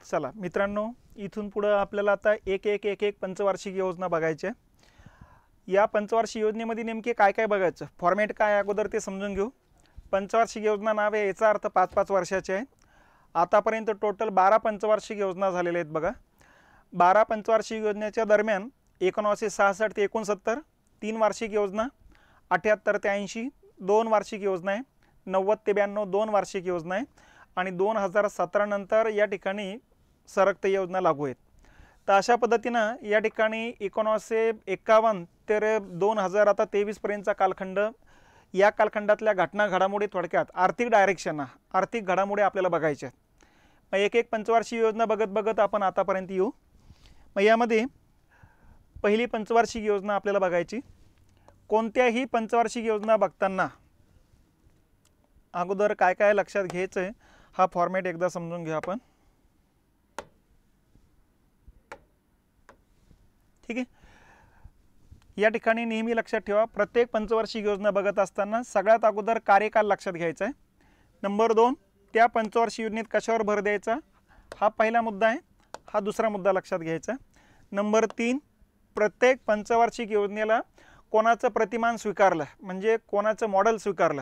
चला मित्रांनो, इथून पुढे आपल्याला आता एक पंचवार्षिक योजना बघायची आहे। या पंचवार्षिक योजनेमध्ये नेमके काय काय बघायचं, फॉर्मॅट काय अगोदर ते समजून घेऊ। पंचवार्षिक योजना नाव आहे, याचा अर्थ 5-5 वर्षाचे आहे। आतापर्यंत टोटल 12 पंचवार्षिक योजना झालेल्या आहेत बघा। 12 पंचवार्षिक योजनेच्या दरम्यान 1966 ते 69 3 वार्षिक योजना, 78 ते 80 2 वार्षिक योजना आहे, 90 ते 92 2 वार्षिक योजना आहे आणि 2017 नंतर या ठिकाणी सरकते योजना लागू आहेत। तर अशा पद्धतीनं या ठिकाणी 1951 ते 2000 आता 23 पर्यंतचा कालखंड, या कालखंडातल्या घटना घडामोडी थोडक्यात आर्थिक डायरेक्शन आर्थिक घडामोडी आपल्याला बघायच्या आहेत। मग एक पंचवार्षिक योजना बघत बघत आपण आतापर्यंत येऊ। मग यामध्ये पहिली पंचवार्षिक योजना आपल्याला बघायची। कोणत्याही पंचवार्षिक योजना बघताना अगोदर काय काय लक्षात घ्यायचं आहे, हा फॉर्मॅट एकदा समजून घ्या आपण। ठीक आहे, या ठिकाणी नेहमी लक्षात ठेवा, प्रत्येक पंचवार्षिक योजना बघत असताना सगळ्यात अगोदर कार्यकाल लक्षात घ्यायचा आहे। नंबर 2, त्या पंचवार्षिक योजनेत कशावर भर द्यायचा, हा पहिला मुद्दा आहे। हा दुसरा मुद्दा लक्षात घ्यायचा। नंबर 3, प्रत्येक पंचवार्षिक योजनेला कोणाचं प्रतिमान स्वीकारलं, म्हणजे कोणाचं मॉडेल स्वीकारलं,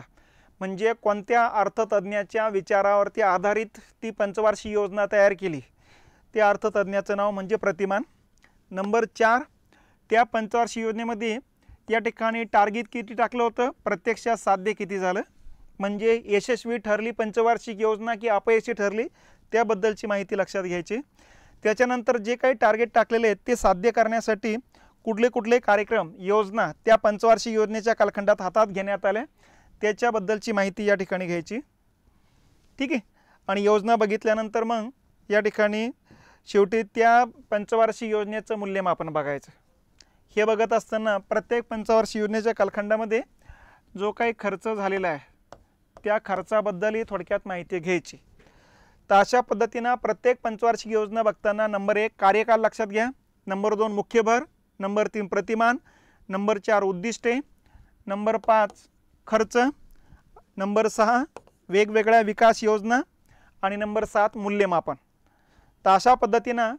म्हणजे कोणत्या अर्थतज्ञाच्या विचारावरती आधारित ती पंचवार्षिक योजना तयार केली, त्या अर्थतज्ञाचं नाव म्हणजे प्रतिमान। नंबर 4, त्या पंचवार्षिक योजनेमध्ये या ठिकाणी टार्गेट किती टाकलं होतं, प्रत्यक्षात साध्य किती झालं, म्हणजे यशस्वी ठरली पंचवार्षिक योजना की अपयशी ठरली, त्याबद्दलची माहिती लक्षात घ्यायची। त्याच्यानंतर जे काही टार्गेट टाकलेले आहेत ते साध्य करण्यासाठी कुठले कुठले कार्यक्रम योजना त्या पंचवार्षिक योजनेच्या कालखंडात हातात घेण्यात आल्या, त्याच्याबद्दलची माहिती या ठिकाणी घ्यायची। ठीक आहे, आणि योजना बघितल्यानंतर मग या ठिकाणी शेवटी त्या पंचवार्षिक योजनेचं मूल्यमापन बघायचं। हे बघत असताना प्रत्येक पंचवार्षिक योजनेच्या कालखंडामध्ये जो काही खर्च झालेला आहे त्या खर्चाबद्दलही थोडक्यात माहिती घ्यायची। तर अशा पद्धतीनं प्रत्येक पंचवार्षिक योजना बघताना नंबर 1 कार्यकाल लक्षात घ्या, नंबर 2 मुख्य भर, नंबर 3 प्रतिमान, नंबर 4 उद्दिष्टे, नंबर 5 खर्च, नंबर 6 वेगवेगळ्या विकास योजना आणि नंबर 7 मूल्यमापन। तर अशा पद्धतीनं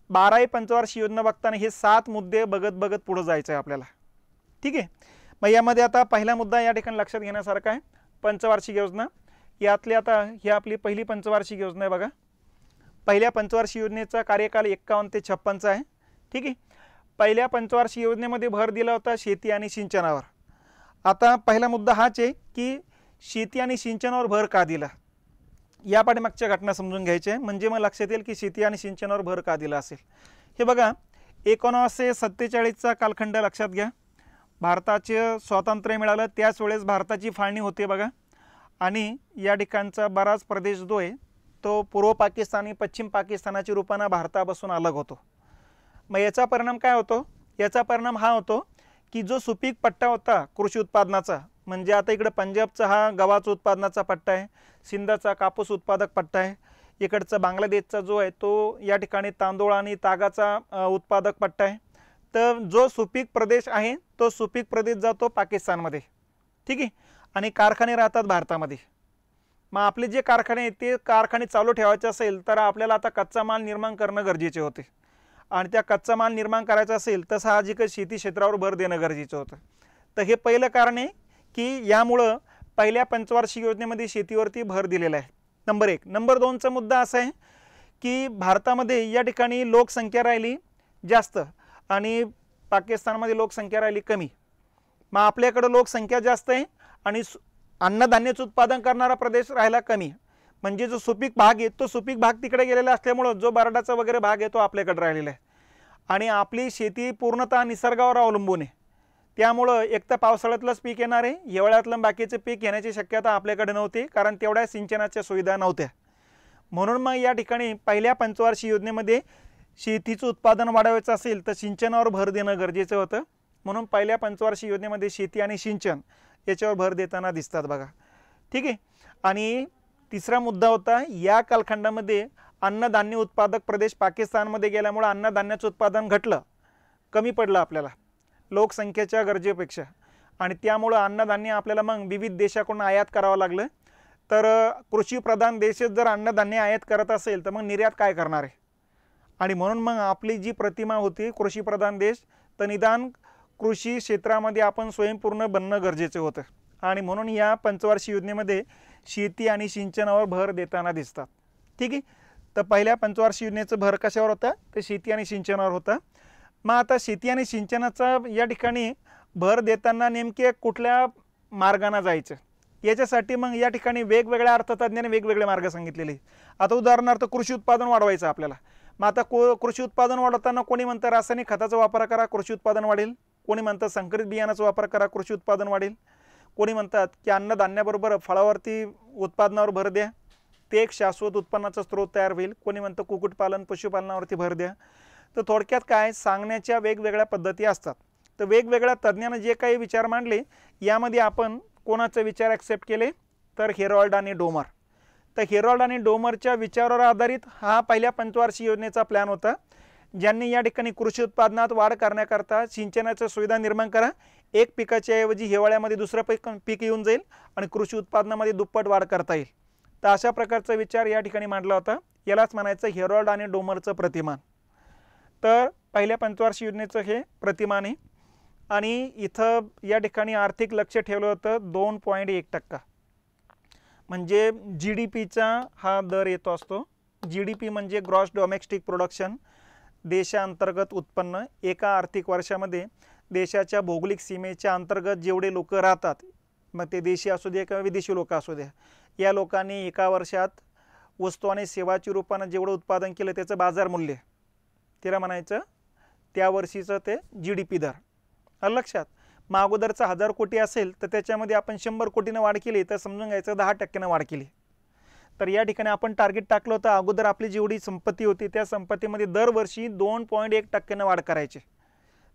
12 पंचवार्षिक योजना बघताना हे 7 मुद्दे बघत बघत पुढे जायचं आहे आपल्याला। ठीक आहे, मग यामध्ये आता पहिला मुद्दा या ठिकाणी लक्षात घेण्यासारखा आहे, पंचवार्षिक योजना। यातली आता ही आपली पहिली पंचवार्षिक योजना आहे बघा। पहिल्या पंचवार्षिक योजनेचा कार्यकाल 51 ते 56 आहे। ठीक आहे, पहिल्या पंचवार्षिक योजनेमध्ये भर दिला होता शेती आणि सिंचनावर। आता पहिला मुद्दा हाच आहे की शेती आणि सिंचनावर भर का दिला, या पाठीमागच्या घटना समजून घ्यायच्या, म्हणजे मग लक्षात येईल की शेती आणि सिंचनावर भर का दिला असेल। हे बघा, 1947चा कालखंड लक्षात घ्या। भारताचे स्वातंत्र्य मिळालं त्याच वेळेस भारताची फाळणी होते बघा, आणि या ठिकाणचा बराच प्रदेश जो आहे तो पूर्व पाकिस्तान आणि पश्चिम पाकिस्तानाच्या रूपाने भारतापासून अलग होतो। मग याचा परिणाम काय होतो, याचा परिणाम हा होतो की जो सुपीक पट्टा होता कृषी उत्पादनाचा, म्हणजे आता इकडे पंजाबचा हा गव्हाचा उत्पादनाचा पट्टा आहे, सिंधचा कापूस उत्पादक पट्टा आहे, इकडचा बांगलादेशचा जो आहे तो या ठिकाणी तांदूळ आणि तागाचा उत्पादक पट्टा आहे। तर जो सुपीक प्रदेश आहे तो सुपीक प्रदेश जातो पाकिस्तानमध्ये। ठीक आहे, आणि कारखाने राहतात भारतामध्ये। मग आपले जे कारखाने आहेत ते कारखाने चालू ठेवायचे असेल तर आपल्याला आता कच्चा माल निर्माण करणं गरजेचे होते, आणि त्या कच्चा माल निर्माण करायचा असेल तर साहजिकच शेती क्षेत्रावर भर देणं गरजेचं होतं। तर हे पहिलं कारण आहे की यामुळं पहिल्या पंचवार्षिक योजनेमध्ये शेतीवरती भर दिलेला आहे, नंबर 1। नंबर 2चा मुद्दा असा आहे की भारतामध्ये या ठिकाणी लोकसंख्या राहिली जास्त आणि पाकिस्तानमध्ये लोकसंख्या राहिली कमी। मग आपल्याकडे लोकसंख्या जास्त आहे आणि अन्नधान्याचं उत्पादन करणारा प्रदेश राहिला कमी, म्हणजे जो सुपीक भाग आहे तो सुपीक भाग तिकडे गेलेला असल्यामुळे जो बरडाचा वगैरे भाग आहे तो आपल्याकडे राहिलेला आहे, आणि आपली शेती पूर्णतः निसर्गावर अवलंबून आहे। त्यामुळं एक तर पावसाळ्यातलंच पीक येणार आहे, हिवाळ्यातलं बाकीचे पीक येण्याची शक्यता आपल्याकडे नव्हती, कारण तेवढ्या सिंचनाच्या सुविधा नव्हत्या। म्हणून मग या ठिकाणी पहिल्या पंचवार्षिक योजनेमध्ये शेतीचं उत्पादन वाढवायचं असेल तर सिंचनावर भर देणं गरजेचं होतं, म्हणून पहिल्या पंचवार्षिक योजनेमध्ये शेती आणि सिंचन याच्यावर भर देताना दिसतात बघा। ठीक आहे, आणि तिसरा मुद्दा होता या कालखंडामध्ये अन्नधान्य उत्पादक प्रदेश पाकिस्तानमध्ये गेल्यामुळे अन्नधान्याचं उत्पादन घटलं, कमी पडलं आपल्याला लोकसंख्येच्या गरजेपेक्षा, आणि त्यामुळे अन्नधान्य आपल्याला मग विविध देशाकडून आयात करावं लागलं। तर कृषीप्रधान देशच जर अन्नधान्य आयात करत असेल तर मग निर्यात काय करणार आहे? आणि म्हणून मग आपली जी प्रतिमा होती कृषीप्रधान देश, तर निदान कृषी क्षेत्रामध्ये आपण स्वयंपूर्ण बनणं गरजेचं होतं. आणि म्हणून या पंचवार्षिक योजनेमध्ये शेती आणि सिंचनावर भर देताना दिसतात. ठीक आहे. तर पहिल्या पंचवार्षिक योजनेचं भर कशावर होता? तर शेती आणि सिंचनावर होता. मग आता शेती आणि सिंचनाचा या ठिकाणी भर देताना नेमके कुठल्या मार्गाने जायचं, याच्यासाठी मग या ठिकाणी वेगवेगळ्या अर्थतज्ञांनी वेगवेगळे मार्ग सांगितलेले. आता उदाहरणार्थ कृषी उत्पादन वाढवायचं आपल्याला. मग आता कृषी उत्पादन वाढवताना कोणी म्हणतं रासायनिक खताचा वापर करा, कृषी उत्पादन वाढेल. कोणी म्हणतं संकरित बियाणाचा वापर करा, कृषी उत्पादन वाढेल. कोणी म्हणतात की अन्नधान्याबरोबर फळावरती उत्पादनावर भर द्या, ते एक शाश्वत उत्पन्नाचा स्रोत तयार होईल. कोणी म्हणतं कुक्कुटपालन, पशुपालनावरती भर द्या. तर थोडक्यात काय सांगण्याच्या वेगवेगळ्या पद्धती असतात. तर वेगवेगळ्या तज्ज्ञांनी जे काही विचार मांडले, यामध्ये आपण कोणाचे विचार ॲक्सेप्ट केले? तर हेरॉल्ड आणि डोमर. तर हेरॉल्ड आणि डोमरच्या विचारावर आधारित हा पहिल्या पंचवार्षिक योजनेचा प्लॅन होता, ज्यांनी या ठिकाणी कृषी उत्पादनात वाढ करण्याकरता सिंचनाच्या सुविधा निर्माण करा, एक पिकाच्या ऐवजी हिवाळ्यामध्ये दुसरं पीक येऊन जाईल आणि कृषी उत्पादनामध्ये दुप्पट वाढ करता येईल. तर अशा प्रकारचा विचार या ठिकाणी मांडला होता. यालाच म्हणायचं हेरॉल्ड आणि डोमरचं प्रतिमान. तर पहिल्या पंचवार्षिक योजनेचं हे प्रतिमान आहे. आणि इथं या ठिकाणी आर्थिक लक्ष्य ठेवलं होतं 2.1%. म्हणजे GDPचा हा दर येतो असतो. GDP म्हणजे ग्रॉस डोमेस्टिक प्रोडक्शन, देशांतर्गत उत्पन्न. एका आर्थिक वर्षामध्ये देशाच्या भौगोलिक सीमेच्या अंतर्गत जेवढे लोक राहतात, मग ते देशी असू दे किंवा विदेशी लोक असू द्या, या लोकांनी एका वर्षात वस्तू आणि सेवाच्या रूपानं जेवढं उत्पादन केलं त्याचं बाजार मूल्य, तिला म्हणायचं त्या वर्षीचं ते GDP दर. लक्षात. मग अगोदरचा 1000 कोटी असेल तर त्याच्यामध्ये आपण 100 कोटीनं वाढ केली तर समजून घ्यायचं 10% वाढ केली. तर या ठिकाणी आपण टार्गेट टाकलं होतं अगोदर आपली जेवढी संपत्ती होती त्या संपत्तीमध्ये दरवर्षी 2.1% वाढ करायची.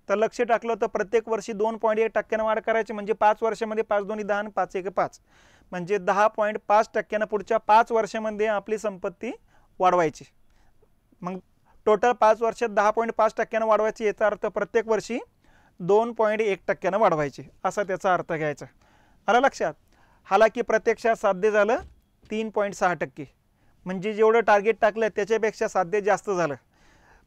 तर लक्ष टाकलं होतं प्रत्येक वर्षी 2.1% वाढ करायची. म्हणजे 5 वर्षामध्ये 5 दोन्ही 10 आणि 5 एक 5, म्हणजे 10.5% पुढच्या 5 वर्षामध्ये आपली संपत्ती वाढवायची. मग टोटल 5 वर्षात 10.5% वाढवायची. याचा अर्थ प्रत्येक वर्षी 2.1% वाढवायची, असा त्याचा अर्थ घ्यायचा. आला लक्षात. हालाकी प्रत्यक्षात साध्य झालं 3.6%. म्हणजे जेवढं टार्गेट टाकलं त्याच्यापेक्षा साध्य जास्त झालं.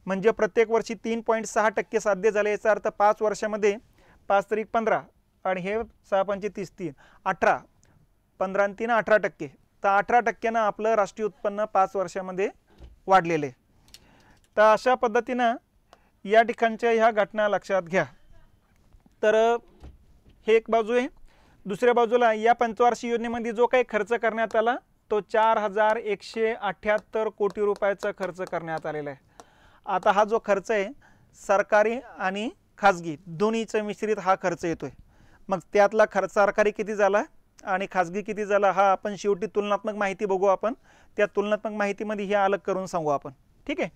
म्हणजे प्रत्येक वर्षी 3.6% साध्य झाले. याचा अर्थ 5 वर्षामध्ये 5 तरी 15 आणि हे 6 पंचे 30, 3 18, 15 आणि 3 18%. तर 18%नं आपलं राष्ट्रीय उत्पन्न 5 वर्षामध्ये वाढलेले. तर अशा पद्धतीनं या ठिकाणच्या ह्या घटना लक्षात घ्या. तर हे एक बाजू आहे. दुसऱ्या बाजूला या पंचवार्षिक योजनेमध्ये जो काही खर्च करण्यात आला तो 4178 कोटी रुपयाचा खर्च करण्यात आलेला आहे. आता हा जो खर्च आहे सरकारी आणि खाजगी दोन्हीचं मिश्रित हा खर्च येतोय. मग त्यातला खर्च सरकारी किती झाला आणि खाजगी किती झाला हा आपण शेवटी तुलनात्मक माहिती बघू. आपण त्या तुलनात्मक माहितीमध्ये हे अलग करून सांगू आपण. ठीक आहे.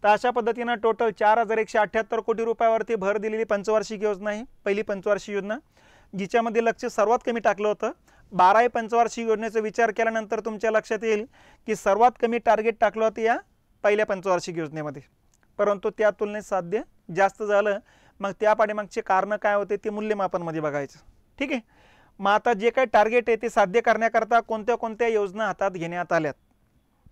तर अशा पद्धतीनं टोटल 4178 कोटी रुपयावरती भर दिलेली पंचवार्षिक योजना आहे पहिली पंचवार्षिक योजना, जिच्यामध्ये लक्ष सर्वात कमी टाकलं होतं. 12 पंचवार्षिक योजनेचा विचार केल्यानंतर तुमच्या लक्षात येईल की सर्वात कमी टार्गेट टाकलं होतं या पहिल्या पंचवार्षिक योजनेमध्ये, परंतु त्या तुलनेत साध्य जास्त झालं. मग त्या पाठीमागचे कारणं काय होते ते मूल्यमापनमध्ये बघायचं. ठीक आहे. मग आता जे काही टार्गेट आहे ते साध्य करण्याकरता कोणत्या कोणत्या योजना हातात घेण्यात आल्यात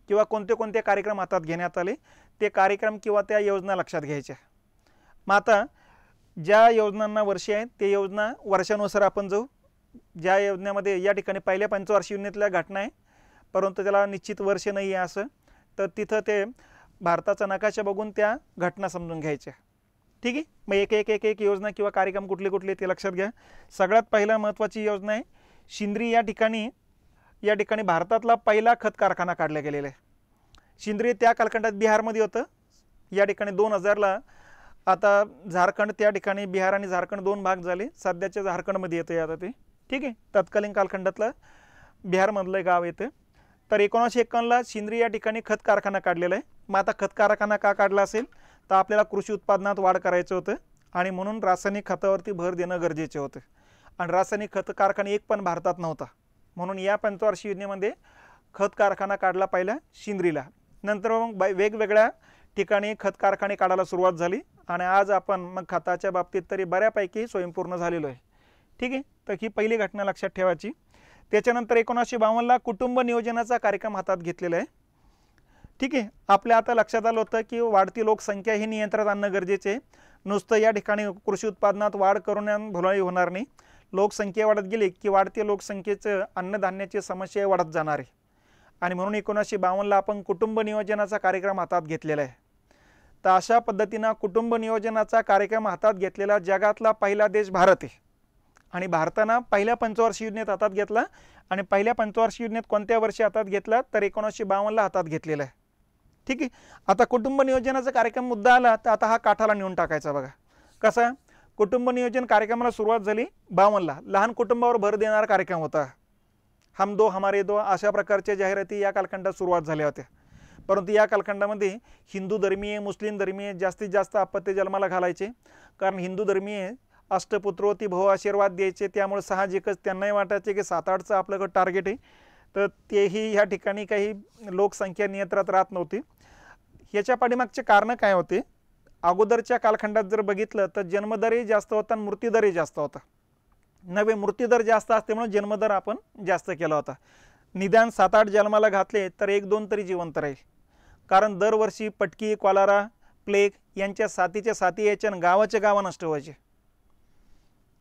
किंवा कोणते कोणते कार्यक्रम हातात घेण्यात आले ते कार्यक्रम किंवा त्या योजना लक्षात घ्यायच्या. मग आता ज्या योजनांना वर्षे आहेत ते योजना वर्षानुसार आपण जाऊ. ज्या योजनेमध्ये या ठिकाणी पहिल्या पंचवार्षिक योजनेतल्या घटना आहे परंतु त्याला निश्चित वर्ष नाही आहे असं, तर तिथं ते भारताचा नकाशा बघून त्या घटना समजून घ्यायच्या. ठीक आहे. मग एक योजना किंवा कार्यक्रम कुठले कुठले ते लक्षात घ्या. सगळ्यात पहिला महत्त्वाची योजना आहे शिंद्री. या ठिकाणी भारतातला पहिला खत कारखाना काढला गेलेला आहे. शिंद्री त्या कालखंडात बिहारमध्ये होतं. या ठिकाणी 2000ला आता झारखंड, त्या ठिकाणी बिहार आणि झारखंड दोन भाग झाले. सध्याच्या झारखंडमध्ये येतं आता ते. ठीक आहे. तत्कालीन कालखंडातलं बिहारमधलं गाव येतं. तर 1951ला शिंद्री या ठिकाणी खत कारखाना काढलेला आहे. मग आता खत कारखाना का काढला असेल तर आपल्याला कृषी उत्पादनात वाढ करायचं होतं आणि म्हणून रासायनिक खतावरती भर देणं गरजेचं होतं. आणि रासायनिक खत कारखाना एक पण भारतात नव्हता, म्हणून या पंचवार्षिक योजनेमध्ये खत कारखाना काढला पहिला शिंद्रीला. नंतर मग वेगवेगळ्या ठिकाणी खत कारखाने काढायला सुरुवात झाली आणि आज आपण मग खताच्या बाबतीत तरी बऱ्यापैकी स्वयंपूर्ण झालेलो आहे. ठीक आहे. तर ही पहिली घटना लक्षात ठेवायची. त्याच्यानंतर 1952ला कुटुंब नियोजनाचा कार्यक्रम हातात घेतलेला आहे. ठीक आहे, आपल्या आता लक्षात आलं होतं की वाढती लोकसंख्या ही नियंत्रणात आणणं गरजेचे आहे. नुसतं या ठिकाणी कृषी उत्पादनात वाढ करून भलाई होणार नाही. लोकसंख्या वाढत गेली की वाढती लोकसंख्येचं अन्नधान्याची समस्या वाढत जाणार आहे. आणि म्हणून 1952ला आपण कुटुंब नियोजनाचा कार्यक्रम हातात घेतलेला आहे. तर अशा पद्धतीनं कुटुंब नियोजनाचा कार्यक्रम हातात घेतलेला जगातला पहिला देश भारत आहे. आणि भारतानं पहिल्या पंचवार्षिक योजनेत हातात घेतला. आणि पहिल्या पंचवार्षिक योजनेत कोणत्या वर्षी हातात घेतला तर 1952ला हातात घेतलेला आहे. ठीक आहे, आता कुटुंब नियोजनाचा कार्यक्रम मुद्दा आला तर आता हा काठाला नेऊन टाकायचा. बघा कसा कुटुंब नियोजन कार्यक्रमाला सुरुवात झाली 52ला. लहान कुटुंबावर भर देणारा कार्यक्रम होता. हम दो हमारे दो अशा प्रकारच्या जाहिराती या कालखंडात सुरुवात झाल्या होत्या. परंतु या कालखंडामध्ये हिंदू धर्मीय मुस्लिम धर्मीय जास्तीत जास्त अपत्य जन्माला घालायचे. कारण हिंदू धर्मीय अष्टपुत्रोती भव आशीर्वाद द्यायचे. त्यामुळे साहजिकच त्यांनाही वाटायचे की 7-8चं आपल्याकडं टार्गेट आहे. तर तेही ह्या ठिकाणी काही लोकसंख्या नियंत्रणात राहत नव्हती. याच्या पाठीमागचे कारण काय होते? अगोदरच्या कालखंडात जर बघितलं तर जन्मदरही जास्त होता आणि मृत्यूदरही जास्त होता. नव्हे, मृत्यूदर जास्त असल्यामुळे जन्मदर आपण जास्त केला होता. निदान 7-8 जन्माला घातले तर 1-2 तरी जिवंत राहील. कारण दरवर्षी पटकी कॉलरा प्लेग यांच्या साथीच्या साथी यायच्या आणि गावाचे गावं नष्ट व्हायचे.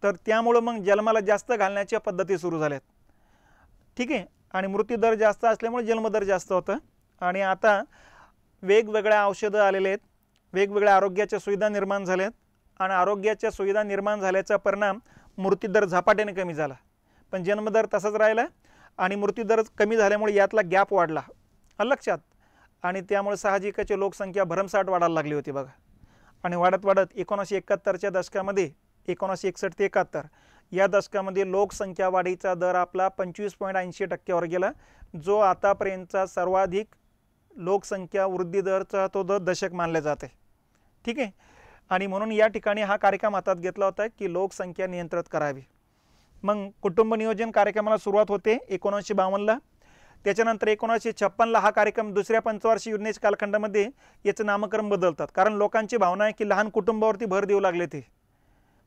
तर त्यामुळं मग जन्माला जास्त घालण्याच्या पद्धती सुरू झाल्यात. ठीक आहे, आणि मृत्यूदर जास्त असल्यामुळे जन्मदर जास्त होतं. आणि आता वेगवेगळ्या औषधं आलेले आहेत, वेगवेगळ्या आरोग्याच्या सुविधा निर्माण झाल्यात. आणि आरोग्याच्या सुविधा निर्माण झाल्याचा परिणाम मृत्यूदर झपाट्याने कमी झाला. पण जन्मदर तसाच राहिला आणि मृत्यूदर कमी झाल्यामुळे यातला गॅप वाढला लक्षात. आणि त्यामुळे साहजिकच लोकसंख्या भरमसाठ वाढायला लागली होती. बघा, आणि वाढत वाढत 1971च्या दशकामध्ये 1961 ते 71 या दशकामध्ये लोकसंख्या वाढीचा दर आपला 25.80% गेला, जो आतापर्यंतचा सर्वाधिक लोकसंख्या वृद्धी दरचा तो दशक मानले जाते. ठीक आहे, आणि म्हणून या ठिकाणी हा कार्यक्रम हातात घेतला होता की लोकसंख्या नियंत्रित करावी. मग कुटुंब नियोजन कार्यक्रमाला सुरुवात होते 1952ला. त्याच्यानंतर 1956ला हा कार्यक्रम दुसऱ्या पंचवार्षिक योजनेच्या कालखंडामध्ये याचं नामकरण बदलतात. कारण लोकांची भावना आहे की लहान कुटुंबावरती भर देऊ लागले ते,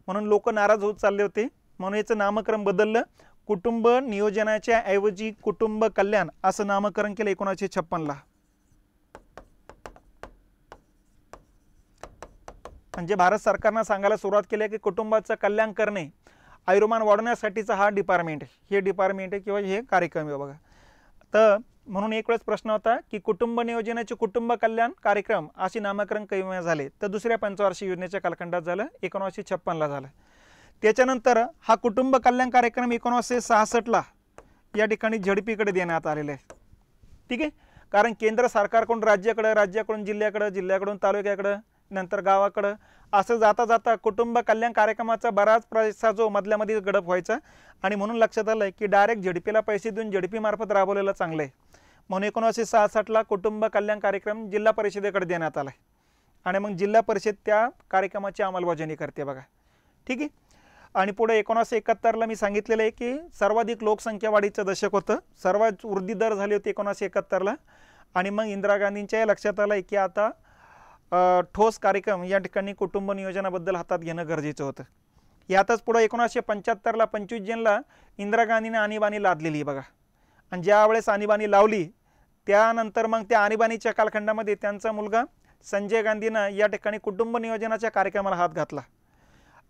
म्हणून लोक नाराज होत चालले होते. म्हणून याचं नामकरण बदललं. कुटुंब नियोजनाच्या ऐवजी कुटुंब कल्याण असं नामकरण केलं 1956ला. म्हणजे भारत सरकारनं सांगायला सुरुवात केली की कुटुंबाचं कल्याण करणे आयुर्मान वाढवण्यासाठीचा हा डिपार्टमेंट आहे, हे डिपार्टमेंट आहे किंवा हे कार्यक्रम आहे. बघा, तर म्हणून एक वेळेस प्रश्न होता की कुटुंब नियोजनाचे कुटुंब कल्याण कार्यक्रम असे नामकरण केव्हा झाले तर दुसऱ्या पंचवार्षिक योजनेच्या कालखंडात झालं, 1956ला झालं. त्याच्यानंतर हा कुटुंब कल्याण कार्यक्रम 1966ला या ठिकाणी झडपीकडे देण्यात आलेला आहे. ठीक आहे, कारण केंद्र सरकारकडून राज्याकडे, राज्याकडून जिल्ह्याकडे, जिल्ह्याकडून तालुक्याकडे, नंतर गावाकडं असं जाता जाता कुटुंब कल्याण कार्यक्रमाचा बराच पैसा जो मधल्यामध्ये गडप व्हायचा. आणि म्हणून लक्षात आलं की डायरेक्ट झडपीला पैसे देऊन झडपीमार्फत राबवलेलं चांगलं आहे. म्हणून 1966ला कुटुंब कल्याण कार्यक्रम जिल्हा परिषदेकडे देण्यात आला आहे. आणि मग जिल्हा परिषद त्या कार्यक्रमाची अंमलबजावणी करते. बघा, ठीक आहे. आणि पुढे 1971ला मी सांगितलेलं आहे की सर्वाधिक लोकसंख्या वाढीचं दशक होतं, सर्वात वृद्धी दर झाली होती 1971ला. आणि मग इंदिरा गांधींच्या लक्षात आलं की आता ठोस कार्यक्रम या ठिकाणी कुटुंब नियोजनाबद्दल हातात घेणं गरजेचं होतं. यातच पुढे 1975ला 25 जूनला इंदिरा गांधीने आणीबाणी लादलेली आहे. बघा, आणि ज्यावेळेस आणीबाणी लावली त्यानंतर मग त्या आणीबाणीच्या कालखंडामध्ये त्यांचा मुलगा संजय गांधीनं या ठिकाणी कुटुंब नियोजनाच्या कार्यक्रमाला हात घातला.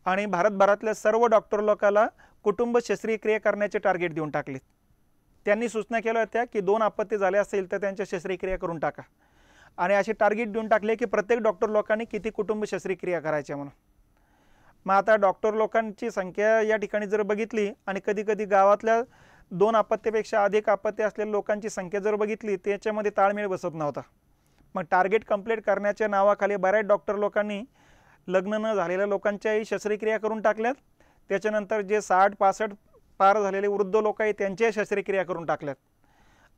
आणि भारतभरातल्या सर्व डॉक्टर लोकांना कुटुंब शस्त्रक्रिया करण्याचे टार्गेट देऊन टाकले. त्यांनी सूचना केल्या होत्या की 2 अपत्य झाले असेल तर त्यांच्या शस्त्रक्रिया करून टाका. आणि असे टार्गेट देऊन टाकले की प्रत्येक डॉक्टर लोकांनी किती कुटुंब शस्त्रक्रिया करायच्या म्हणून. मग आता डॉक्टर लोकांची संख्या या ठिकाणी जर बघितली आणि कधी कधी गावातल्या 2 अपत्यापेक्षा अधिक अपत्य असलेल्या लोकांची संख्या जर बघितली त्याच्यामध्ये ताळमेळ बसत नव्हता. मग टार्गेट कंप्लीट करण्याच्या नावाखाली बऱ्याच डॉक्टर लोकांनी लग्न न झालेल्या लोकांच्याही शस्त्रक्रिया करून टाकल्यात. त्याच्यानंतर जे 60-65 पार झालेले वृद्ध लोक आहेत त्यांच्याही शस्त्रक्रिया करून टाकल्यात.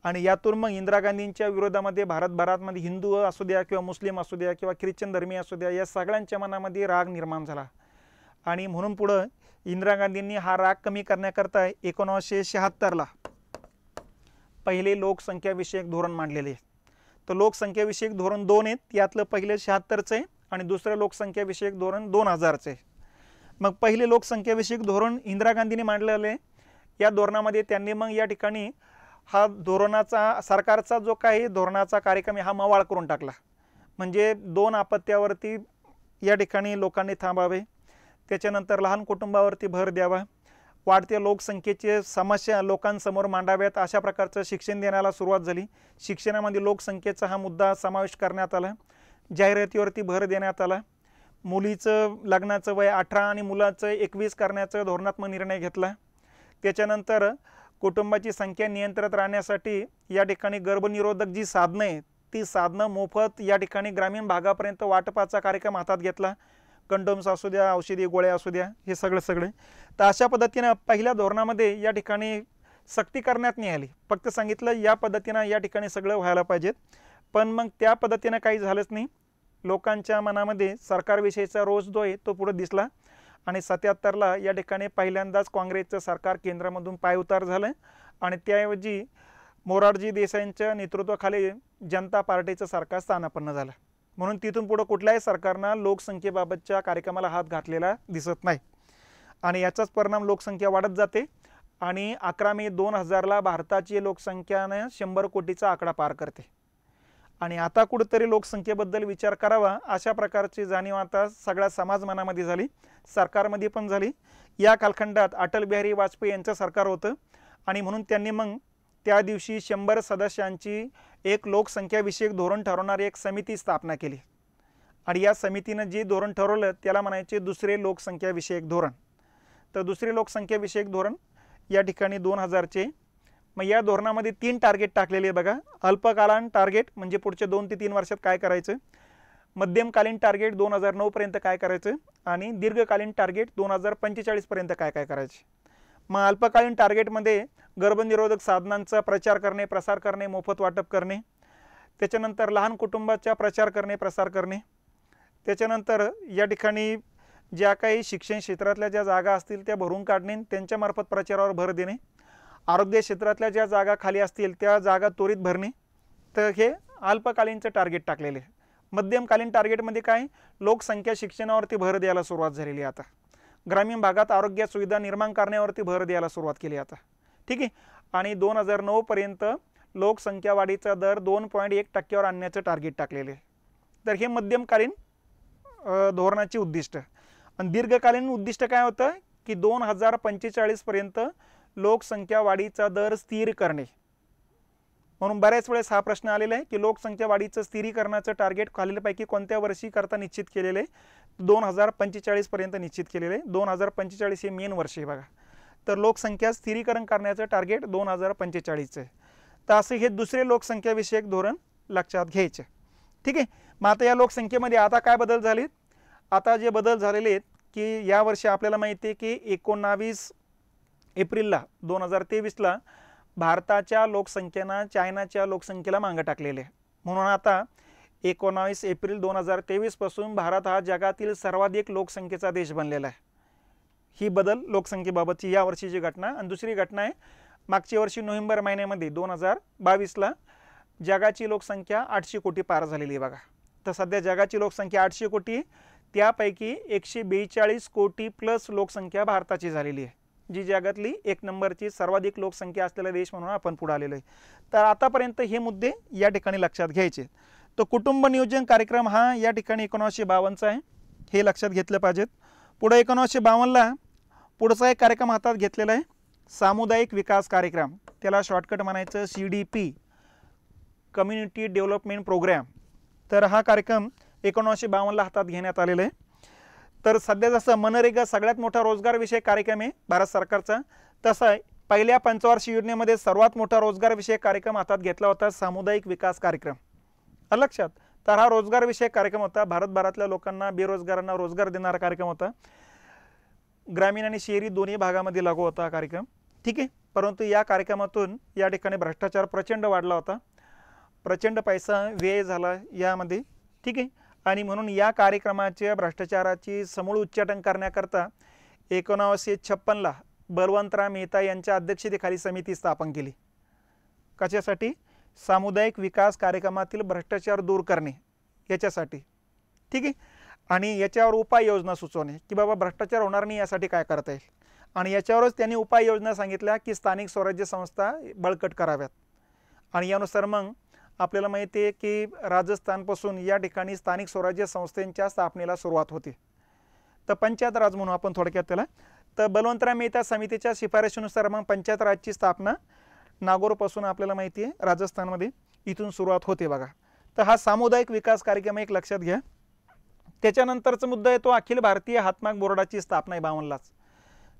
आणि यातून मग इंदिरा गांधींच्या विरोधामध्ये भारतभरामध्ये हिंदू असू द्या किंवा मुस्लिम असू द्या किंवा ख्रिश्चन धर्मीय असू द्या या सगळ्यांच्या मनामध्ये राग निर्माण झाला. आणि म्हणून पुढं इंदिरा गांधींनी हा राग कमी करण्याकरता 1976ला पहिले लोकसंख्याविषयक धोरण मांडलेले. तर लोकसंख्याविषयक धोरण 2 आहेत, यातलं पहिले 76चं आहे आणि दुसरं लोकसंख्याविषयक धोरण 2000चं आहे. मग पहिले लोकसंख्याविषयक धोरण इंदिरा गांधींनी मांडलेलं आहे या धोरणामध्ये त्यांनी मग या ठिकाणी हा धोरणाचा सरकारचा जो काही धोरणाचा कार्यक्रम आहे हा मवाळ करून टाकला। म्हणजे 2 आपत्त्यावरती या ठिकाणी लोकांनी थांबावे, त्याच्यानंतर लहान कुटुंबावरती भर द्यावा, वाढत्या लोकसंख्येचे समस्या लोकांसमोर मांडाव्यात अशा प्रकारचं शिक्षण देण्याला सुरुवात झाली। शिक्षणामध्ये लोकसंख्येचा हा मुद्दा समावेश करण्यात आला, जाहिरातीवरती भर देण्यात आला, मुलीचं लग्नाचं वय 18 आणि मुलाचं 21 करण्याचा धोरणात्मक निर्णय घेतला। त्याच्यानंतर कुटुंबाची संख्या नियंत्रित राहण्यासाठी या ठिकाणी गर्भनिरोधक जी साधनं आहेत ती साधनं मोफत या ठिकाणी ग्रामीण भागापर्यंत वाटपाचा कार्यक्रम हातात घेतला। कंडोम्स असू द्या, औषधी गोळ्या असू द्या, हे सगळे। तर अशा पद्धतीनं पहिल्या धोरणामध्ये या ठिकाणी सक्ती करण्यात नाही आली, फक्त सांगितलं या पद्धतीनं या ठिकाणी सगळं व्हायला पाहिजेत। पण मग त्या पद्धतीनं काही झालंच नाही। लोकांच्या मनामध्ये सरकारविषयीचा रोष जो आहे तो पुढे दिसला आणि 77ला या ठिकाणी पहिल्यांदाच काँग्रेसचं सरकार केंद्रामधून पायउतार झालं आणि त्याऐवजी मोरारजी देसाईंच्या नेतृत्वाखाली जनता पार्टीचं सरकार स्थानापन्न झालं। म्हणून तिथून पुढे कुठल्याही सरकारनं लोकसंख्येबाबतच्या कार्यक्रमाला हात घातलेला दिसत नाही आणि याचाच परिणाम लोकसंख्या वाढत जाते आणि 11 मे 2000ला भारताची लोकसंख्याने 100 कोटीचा आकडा पार करते आणि आता कुठेतरी लोकसंख्येबद्दल विचार करावा अशा प्रकारची जाणीव आता सगळ्या समाज मनामध्ये झाली, सरकारमध्ये पण झाली। या कालखंडात अटल बिहारी वाजपेयी यांचं सरकार होतं आणि म्हणून त्यांनी मग त्या दिवशी 100 सदस्यांची एक लोकसंख्याविषयक धोरण ठरवणारी एक समिती स्थापना केली आणि या समितीनं जे धोरण ठरवलं त्याला म्हणायचे दुसरे लोकसंख्याविषयक धोरण। तर दुसरे लोकसंख्याविषयक धोरण या ठिकाणी 2000चे। मग या धोरणामध्ये 3 टार्गेट टाकलेले बघा। अल्पकालीन टार्गेट म्हणजे पुढच्या 2 ते 3 वर्षात काय करायचं, मध्यमकालीन टार्गेट 2009 पर्यंत काय करायचं आणि दीर्घकालीन टार्गेट 2045 पर्यंत काय करायचे। मग अल्पकालीन टार्गेटमध्ये गर्भनिरोधक साधनांचा प्रचार करणे, प्रसार करणे, मोफत वाटप करणे, त्याच्यानंतर लहान कुटुंबाचा प्रचार करणे, प्रसार करणे, त्याच्यानंतर या ठिकाणी ज्या काही शिक्षण क्षेत्रातल्या ज्या जागा असतील त्या भरून काढणे, त्यांच्यामार्फत प्रचारावर भर देणे, आरोग्य क्षेत्रातल्या ज्या जागा खाली असतील त्या जागा त्वरित भरणे। तर हे अल्पकालीनचं टार्गेट टाकलेले। मध्यमकालीन टार्गेटमध्ये काय, लोकसंख्या शिक्षणावरती भर द्यायला सुरुवात झालेली आता, ग्रामीण भागात आरोग्य सुविधा निर्माण करण्यावरती भर द्यायला सुरुवात केली आता, ठीक आहे। आणि 2009 पर्यंत लोकसंख्या वाढीचा दर 2.1% आणण्याचं टार्गेट टाकलेले। तर हे मध्यमकालीन धोरणाची उद्दिष्ट। आणि दीर्घकालीन उद्दिष्ट काय होतं की 2045 पर्यंत लोकसंख्या वाढीचा दर स्थिर करणे। म्हणून बऱ्याच वेळेस हा प्रश्न आलेला आहे की लोकसंख्या वाढीचं स्थिरीकरणाचं टार्गेट खालीलपैकी कोणत्या वर्षी करता निश्चित केलेले आहे, 2045 पर्यंत निश्चित केलेले आहे। 2045 हे मेन वर्ष आहे बघा। तर लोकसंख्या स्थिरीकरण करण्याचं टार्गेट 2045 आहे। तर असे हे दुसरे लोकसंख्याविषयक धोरण लक्षात घ्यायचे, ठीक आहे। मग आता या लोकसंख्येमध्ये आता काय बदल झालेत, आता जे बदल झालेले आहेत की यावर्षी आपल्याला माहिती आहे की 19 एप्रिलला 2023ला भारताच्या लोकसंख्येनं चायनाच्या लोकसंख्येला मागं टाकलेले आहे। म्हणून आता 19 एप्रिल 2023 पासून भारत हा जगातील सर्वाधिक लोकसंख्येचा देश बनलेला आहे। ही बदल लोकसंख्येबाबतची या वर्षीची घटना। आणि दुसरी घटना आहे मागच्या वर्षी नोव्हेंबर महिन्यामध्ये 2022ला जगाची लोकसंख्या 800 कोटी पार झालेली आहे बघा। तर सध्या जगाची लोकसंख्या 800 कोटी, त्यापैकी 142 कोटी प्लस लोकसंख्या भारताची झालेली आहे, जी जगातली 1 नंबरची सर्वाधिक लोकसंख्या असलेला देश म्हणून आपण पुढे आलेलो आहे। तर आतापर्यंत हे मुद्दे या ठिकाणी लक्षात घ्यायचे। तो कुटुंब नियोजन कार्यक्रम हा या ठिकाणी 1952चा आहे, हे लक्षात घेतलं पाहिजेत। पुढे 1952ला पुढचा एक कार्यक्रम हातात घेतलेला आहे, सामुदायिक विकास कार्यक्रम, त्याला शॉर्टकट म्हणायचं CDP, कम्युनिटी डेव्हलपमेंट प्रोग्राम। तर हा कार्यक्रम 1952ला हातात घेण्यात आलेला आहे। तर सध्या जसं मनरेगा सगळ्यात मोठा रोजगार विषयक कार्यक्रम आहे भारत सरकारचा, तसं पहिल्या पंचवार्षिक योजनेमध्ये सर्वात मोठा रोजगार विषयक कार्यक्रम हातात घेतला होता सामुदायिक विकास कार्यक्रम, लक्षात। तर हा रोजगार विषयक कार्यक्रम होता, भारतभरातल्या लोकांना बेरोजगारांना रोजगार देणारा कार्यक्रम होता, ग्रामीण आणि शहरी दोन्ही भागामध्ये लागू होता कार्यक्रम, ठीक आहे। परंतु या कार्यक्रमातून या ठिकाणी भ्रष्टाचार प्रचंड वाढला होता, प्रचंड पैसा व्यय झाला यामध्ये, ठीक आहे। आणि म्हणून या कार्यक्रमाच्या भ्रष्टाचाराची समूळ उच्चाटन करण्याकरता 1956ला बलवंतराव मेहता यांच्या अध्यक्षतेखाली समिती स्थापन केली, कशासाठी, सामुदायिक विकास कार्यक्रमातील भ्रष्टाचार दूर करणे याच्यासाठी, ठीक आहे। आणि याच्यावर उपाययोजना सुचवणे की बाबा भ्रष्टाचार होणार नाही यासाठी काय करता येईल। आणि याच्यावरच त्यांनी उपाययोजना सांगितल्या की स्थानिक स्वराज्य संस्था बळकट कराव्यात. आणि यानुसार मग आपल्याला माहिती आहे की राजस्थानपासून या ठिकाणी स्थानिक स्वराज्य संस्थांच्या स्थापनेला सुरुवात होती. तर पंचायत राज म्हणून आपण थोडक्यात त्याला. तर बलवंतराय मेहता समितीच्या शिफारशीनुसार मग पंचायत राजची स्थापना नागौरपासून आपल्याला माहिती आहे राजस्थानमध्ये इथून सुरुवात होते बघा. तर हा सामुदायिक विकास कार्यक्रम एक लक्षात घ्या. त्याच्यानंतरचा मुद्दा आहे तो अखिल भारतीय हातमाग बोर्डाची स्थापना आहे 52लाच.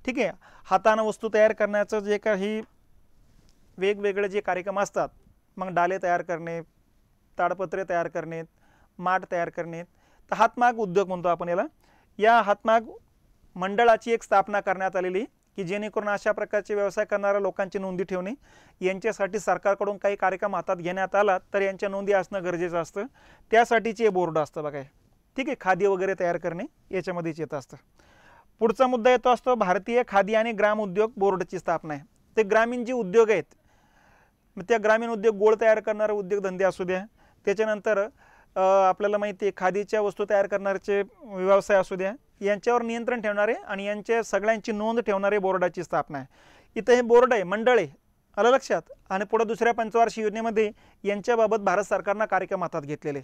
ठीक आहे. हातानं वस्तू तयार करण्याचं जे काही वेगवेगळे जे कार्यक्रम असतात, मग डाले तयार करणे, ताडपत्रे तयार करणे, माठ तयार करणे, तर हातमाग उद्योग म्हणतो आपण याला. या हातमाग मंडळाची एक स्थापना करण्यात आलेली की जेणेकरून अशा प्रकारचे व्यवसाय करणाऱ्या लोकांची नोंदी ठेवणे, यांच्यासाठी सरकारकडून काही कार्यक्रम हातात घेण्यात आला तर यांच्या नोंदी असणं गरजेचं असतं. त्यासाठीचे हे बोर्ड असतं बघा. ठीक आहे. खादी वगैरे तयार करणे याच्यामध्येच येत असतं. पुढचा मुद्दा येतो असतो भारतीय खादी आणि ग्राम उद्योग बोर्डची स्थापना आहे. ते ग्रामीण जे उद्योग आहेत, मग त्या ग्रामीण उद्योग गोळ तयार करणारे उद्योगधंदे असू द्या, त्याच्यानंतर आपल्याला माहिती आहे खादीच्या वस्तू तयार करणारे व्यवसाय असू द्या, यांच्यावर नियंत्रण ठेवणारे आणि यांच्या सगळ्यांची नोंद ठेवणारे बोर्डाची स्थापना आहे. इथं हे बोर्ड आहे, मंडळ आहे, आलं लक्षात. आणि पुढे दुसऱ्या पंचवार्षिक योजनेमध्ये यांच्याबाबत भारत सरकारनं कार्यक्रम हातात घेतलेले,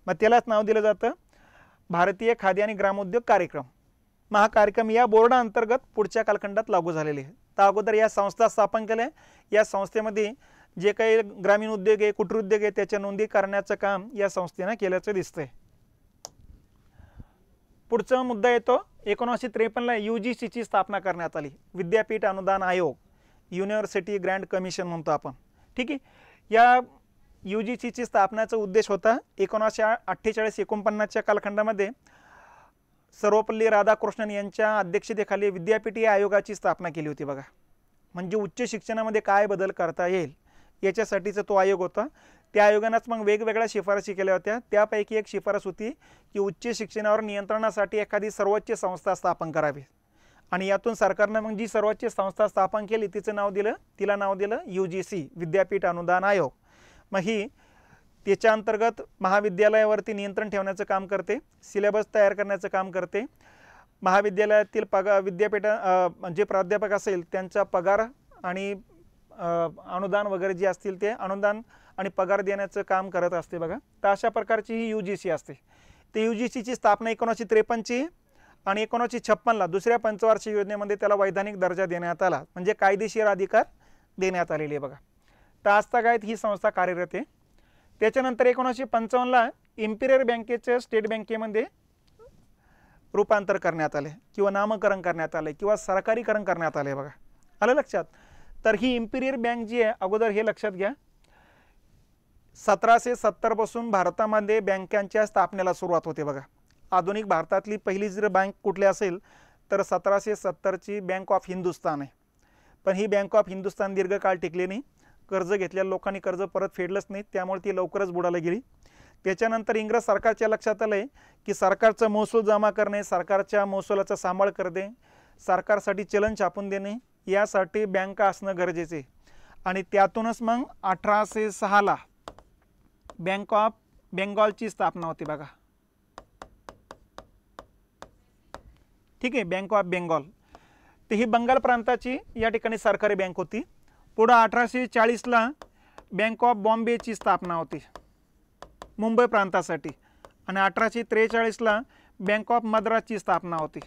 मग त्यालाच नाव दिलं जातं भारतीय खादी आणि ग्रामोद्योग कार्यक्रम. मग हा कार्यक्रम या बोर्डाअंतर्गत पुढच्या कालखंडात लागू झालेले आहे. तर अगोदर या संस्था स्थापन केल्या. या संस्थेमध्ये जे काही ग्रामीण उद्योग आहे, कुटीर उद्योग आहे, त्याच्या नोंदी करण्याचं काम या संस्थेनं केल्याचं दिसतंय. पुढचा मुद्दा येतो 1953ला UGCची स्थापना करण्यात आली, विद्यापीठ अनुदान आयोग, युनिव्हर्सिटी ग्रँड कमिशन म्हणतो आपण. ठीक आहे. या UGCची स्थापनाचा उद्देश होता 1948-49च्या कालखंडामध्ये सर्वपल्ली राधाकृष्णन यांच्या अध्यक्षतेखाली विद्यापीठ या आयोगाची स्थापना केली होती बघा. म्हणजे उच्च शिक्षणामध्ये काय बदल करता येईल याच्यासाठीचा तो आयोग होता. त्या आयोगानेच मग वेगवेगळ्या शिफारशी केल्या होत्या. त्यापैकी एक शिफारस होती की उच्च शिक्षणावर नियंत्रणासाठी एखादी सर्वोच्च संस्था स्थापन करावी. आणि यातून सरकारनं मग जी सर्वोच्च संस्था स्थापन केली तिला नाव दिलं UGC, विद्यापीठ अनुदान आयोग. मग ही त्याच्या अंतर्गत महाविद्यालयावरती नियंत्रण ठेवण्याचं काम करते, सिलेबस तयार करण्याचं काम करते, महाविद्यालयातील विद्यापीठ जे प्राध्यापक असेल त्यांचा पगार आणि अनुदान वगैरे जे असतील ते अनुदान आणि पगार देण्याचं काम करत असते बघा. तर अशा प्रकारची ही UGC असते. ते UGCची स्थापना 1953ची आणि 1956ला दुसऱ्या पंचवार्षिक योजनेमध्ये त्याला वैधानिक दर्जा देण्यात आला, म्हणजे कायदेशीर अधिकार देण्यात आलेले आहे बघा. तर आजतागायत ही संस्था कार्यरत आहे. त्याच्यानंतर 1955ला इम्पिरियल बँकेचे स्टेट बँकेमध्ये रूपांतर करण्यात आले किंवा नामकरण करण्यात आले किंवा सरकारीकरण करण्यात आले बघा. आलं लक्षात. तर ही इम्पिरियल बँक जी आहे, अगोदर हे लक्षात घ्या, 1770 पासून भारतामध्ये बँकांच्या स्थापनेला सुरुवात होते बघा. आधुनिक भारतातली पहिली जर बँक कुठली असेल तर 1770ची बँक ऑफ हिंदुस्तान आहे. पण ही बँक ऑफ हिंदुस्तान दीर्घकाळ टिकली नाही. कर्ज घेतलेल्या लोकांनी कर्ज परत फेडलंच नाही, त्यामुळे ती लवकरच बुडाला गेली. त्याच्यानंतर इंग्रज सरकारच्या लक्षात आलं की सरकारचा महसूल जमा करणे, सरकारच्या महसुलाचा सांभाळ करणे, सरकारसाठी चलन छापून देणे, यासाठी बँका असणं गरजेचे. आणि त्यातूनच मग 1806ला बँक ऑफ बेंगॉलची स्थापना होती बघा. ठीक आहे. बँक ऑफ बेंगॉल तर ही बंगाल प्रांताची या ठिकाणी सरकारी बँक होती. पुढं 1840ला बँक ऑफ बॉम्बेची स्थापना होती मुंबई प्रांतासाठी आणि 1843ला बँक ऑफ मद्रासची स्थापना होती.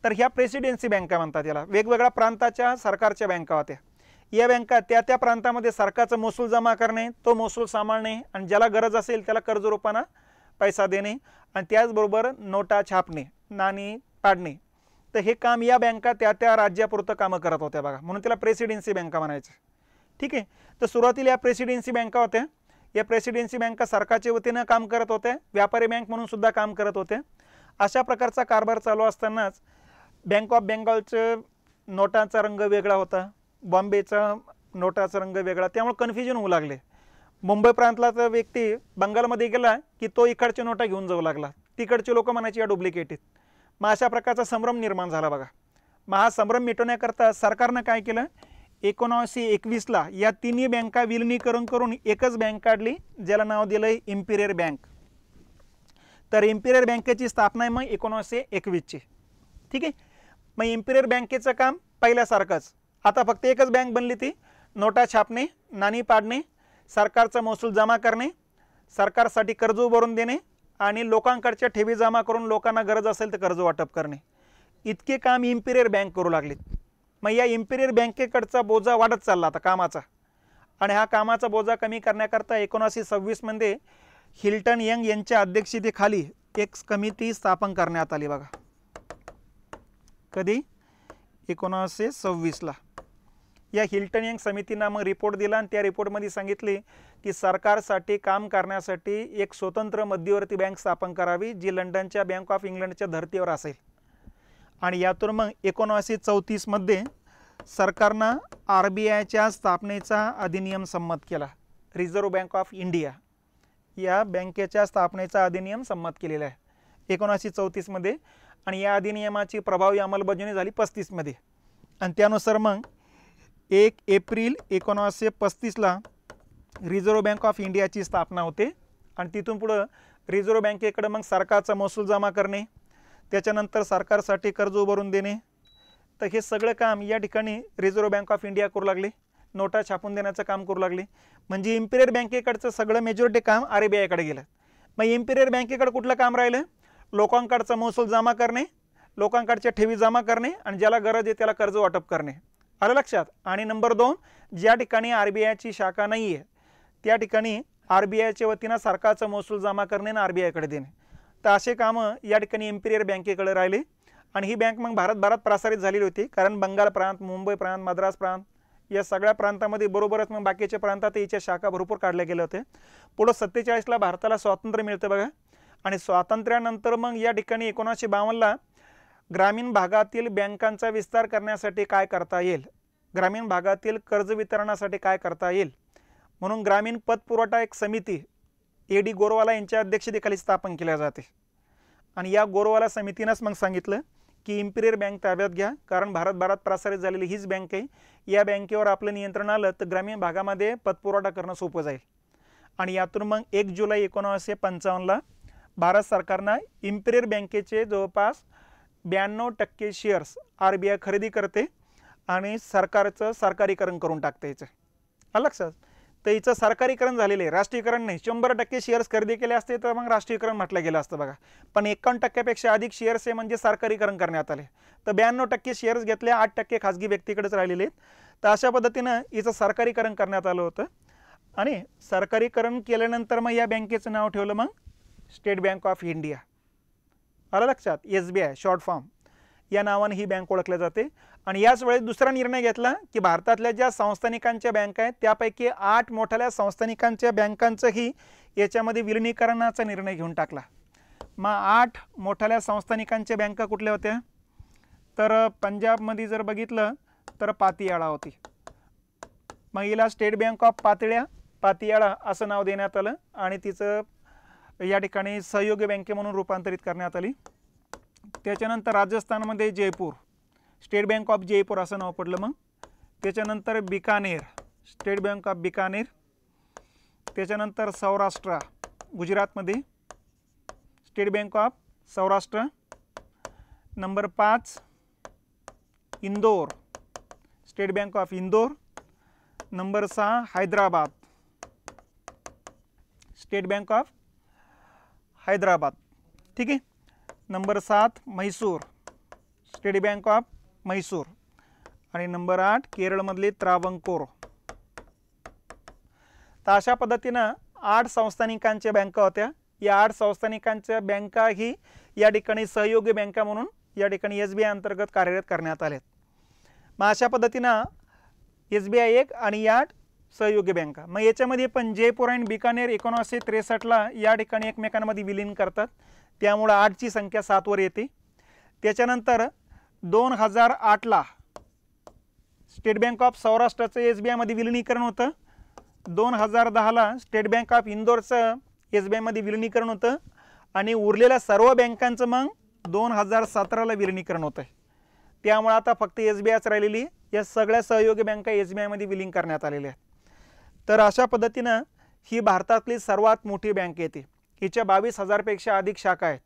तर ह्या प्रेसिडेन्सी बँका म्हणतात याला. वेगवेगळ्या प्रांताच्या सरकारच्या बँका होत्या. या बँका त्या प्रांतामध्ये सरकारचा महसूल जमा करणे, तो महसूल सांभाळणे आणि ज्याला गरज असेल त्याला कर्ज रूपानं पैसा देणे आणि त्याचबरोबर नोटा छापणे, नाणी पाडणे. तर हे काम या बँका त्या राज्यापुरतं कामं करत होत्या बघा, म्हणून त्याला प्रेसिडेन्सी बँका म्हणायचं. ठीक आहे. तर सुरुवातीला या प्रेसिडेन्सी बँका होत्या. या प्रेसिडेन्सी बँका सरकारच्या वतीनं काम करत होत्या, व्यापारी बँक म्हणून सुद्धा काम करत होत्या. अशा प्रकारचा कारभार चालू असतानाच बँक ऑफ बेंगॉलचं नोटाचा रंग वेगळा होता, बॉम्बेचा नोटाचा रंग वेगळा, त्यामुळे कन्फ्युजन होऊ लागले. मुंबई प्रांतला व्यक्ती बंगालमध्ये गेला की तो इकडच्या नोटा घेऊन जाऊ लागला, तिकडचे लोक म्हणायचे या डुप्लिकेट आहेत. मग अशा प्रकारचा संभ्रम निर्माण झाला बघा. मग हा संभ्रम मिटवण्याकरता सरकारनं काय केलं, 1921ला या तिन्ही बँका विलिनीकरण करून एकच बँक काढली, ज्याला नाव दिलंय इम्पिरियल बँक. तर इम्पिरियल बँकेची स्थापना आहे मग 1921ची. ठीक आहे. मग इम्पिरियल बँकेचं काम पहिल्यासारखंच. आता फक्त एकच बँक बनली, ती नोटा छापणे, नाणी पाडणे, सरकारचा महसूल जमा करणे, सरकारसाठी कर्ज उभारून देणे आणि लोकांकडच्या ठेवी जमा करून लोकांना गरज असेल तर कर्ज वाटप करणे. इतके काम इम्पिरियल बँक करू लागलीत. मग या इम्पिरियल बँकेकडचा बोजा वाढत चालला आता कामाचा. आणि हा कामाचा बोजा कमी करण्याकरता 1926 मध्ये हिल्टन यंग यांच्या अध्यक्षतेखाली एक कमिटी स्थापन करण्यात आली बघा. कधी? 1926 ला. या हिल्टन यंग समितीनं मग रिपोर्ट दिला आणि त्या रिपोर्टमध्ये सांगितले की सरकारसाठी काम करण्यासाठी एक स्वतंत्र मध्यवर्ती बँक स्थापन करावी जी लंडनच्या बँक ऑफ इंग्लंडच्या धर्तीवर असेल. आणि यातून मग 1934 मध्ये सरकारनं RBIच्या स्थापनेचा अधिनियम संमत केला. रिझर्व्ह बँक ऑफ इंडिया या बँकेच्या स्थापनेचा अधिनियम संमत केलेला आहे 1934 मध्ये. आणि या अधिनियमाची प्रभावी अंमलबजावणी झाली 35 मध्ये. आणि त्यानुसार मग 1 एप्रिल 1935 ला रिझर्व्ह बँक ऑफ इंडियाची स्थापना होते. आणि तिथून पुढं रिझर्व्ह बँकेकडे मग सरकारचा महसूल जमा करणे, त्याच्यानंतर सरकारसाठी कर्ज उभारून देणे, तर हे सगळं काम या ठिकाणी रिझर्व्ह बँक ऑफ इंडिया करू लागले. नोटा छापून देण्याचं काम करू लागले. म्हणजे इम्पिरियल बँकेकडचं सगळं मेजॉरिटी काम RBIकडे गेलं. मग इम्पिरियल बँकेकडे कुठलं काम राहिलं? लोकांकडचा महसूल जमा करणे, लोकांकडच्या ठेवी जमा करणे आणि ज्याला गरज आहे त्याला कर्ज वाटप करणे. आलं लक्षात? आणि नंबर 2, ज्या ठिकाणी RBIची शाखा नाही आहे त्या ठिकाणी RBIच्या वतीनं सरकारचा महसूल जमा करणे आणि RBIकडे देणे. तर असे कामं या ठिकाणी इम्पिरियल बँकेकडे राहिले. आणि ही बँक मग भारतभरात प्रसारित झालेली होती. कारण बंगाल प्रांत, मुंबई प्रांत, मद्रास प्रांत या सगळ्या प्रांतामध्ये बरोबरच मग बाकीच्या प्रांतात याच्या शाखा भरपूर काढल्या गेल्या होत्या. पुढं 47 ला भारताला स्वातंत्र्य मिळतं बघा. आणि स्वातंत्र्यानंतर मग या ठिकाणी 1952 ला ग्रामीण भागातील बँकांचा विस्तार करण्यासाठी काय करता येईल, ग्रामीण भागातील कर्ज वितरणासाठी काय करता येईल म्हणून ग्रामीण पतपुरवठा एक समिती AD गोरवाला यांच्या अध्यक्षतेखाली स्थापन केल्या जाते. आणि या गोरवाला समितीनंच मग सांगितलं की इम्पिरियल बँक ताब्यात घ्या, कारण भारतभरात प्रसारित झालेली हीच बँक आहे. या बँकेवर आपलं नियंत्रण आलं तर ग्रामीण भागामध्ये पतपुरवठा करणं सोपं जाईल. आणि यातून मग 1 जुलै 1955 ला भारत सरकारनं इम्पिरियल बँकेचे जवळपास 92% शेअर्स RBI खरेदी करते आणि सरकारचं सरकारीकरण करून टाकते. याचं लक्षात? तर हिचं सरकारीकरण झालेलं आहे, राष्ट्रीयकरण नाही. 100% शेअर्स खरेदी केले असते तर मग राष्ट्रीयकरण म्हटलं गेलं असतं बघा. पण 51% अधिक शेअर्स हे म्हणजे सरकारीकरण करण्यात आले. तर 92% शेअर्स घेतले, 8% खाजगी व्यक्तीकडेच राहिलेले आहेत. तर अशा पद्धतीनं हिचं सरकारीकरण करण्यात आलं होतं. आणि सरकारीकरण केल्यानंतर मग या बँकेचं नाव ठेवलं मग स्टेट बँक ऑफ इंडिया. आलं लक्षात? SBI शॉर्ट फॉर्म या नावाने ही बँक ओळखली जाते. आणि याच वेळेस दुसरा निर्णय घेतला की भारतातल्या ज्या संस्थानिकांच्या बँका आहेत त्यापैकी 8 मोठ्या संस्थानिकांच्या बँकांचंही याच्यामध्ये विलिनीकरणाचा निर्णय घेऊन टाकला. मग 8 मोठ्या संस्थानिकांच्या बँका कुठल्या होत्या? तर पंजाबमध्ये जर बघितलं तर पातियाळा होती. मग हिला स्टेट बँक ऑफ पातियाळा असं नाव देण्यात आलं आणि तिचं या ठिकाणी सहयोगी बँके म्हणून रूपांतरित करण्यात आली. त्याच्यानंतर राजस्थानमध्ये Jaipur, state bank of Jaipur असं नाव पडलं. मग त्याच्यानंतर Bikaner, state bank of Bikaner. त्याच्यानंतर सौराष्ट्र गुजरातमध्ये, state bank of Saurashtra. Number 5 Indore, state bank of Indore. Number 6 Hyderabad, state bank of Hyderabad. ठीक आहे. Number 7 Mysore, state bank of Mysore. आणि नंबर 8 केरळमधली त्रावणकोर. तर अशा पद्धतीनं 8 संस्थानिकांच्या बँका होत्या. या 8 संस्थानिकांच्या बँका ही या ठिकाणी सहयोगी बँका म्हणून या ठिकाणी SBI अंतर्गत कार्यरत करण्यात आलेत. मग अशा पद्धतीनं SBI 1 आणि 8 सहयोगी बँका. मग याच्यामध्ये पण जयपूर आणि बिकानेर 1963 ला या ठिकाणी एकमेकांमध्ये विलीन करतात, त्यामुळे 8ची संख्या 7 वर येते. त्याच्यानंतर 2008 ला स्टेट बँक ऑफ सौराष्ट्राचं SBI मध्ये विलिनीकरण होतं. 2010 ला स्टेट बँक ऑफ इंदोरचं SBI मध्ये विलिनीकरण होतं. आणि उरलेल्या सर्व बँकांचं मग 2017 ला विलिनीकरण होतं. त्यामुळे आता फक्त SBIच राहिलेली. या सगळ्या सहयोगी बँका SBI मध्ये विलीन करण्यात आलेल्या आहेत. तर अशा पद्धतीनं ही भारतातली सर्वात मोठी बँक येते. हिच्या 22,000 पेक्षा अधिक शाखा आहेत.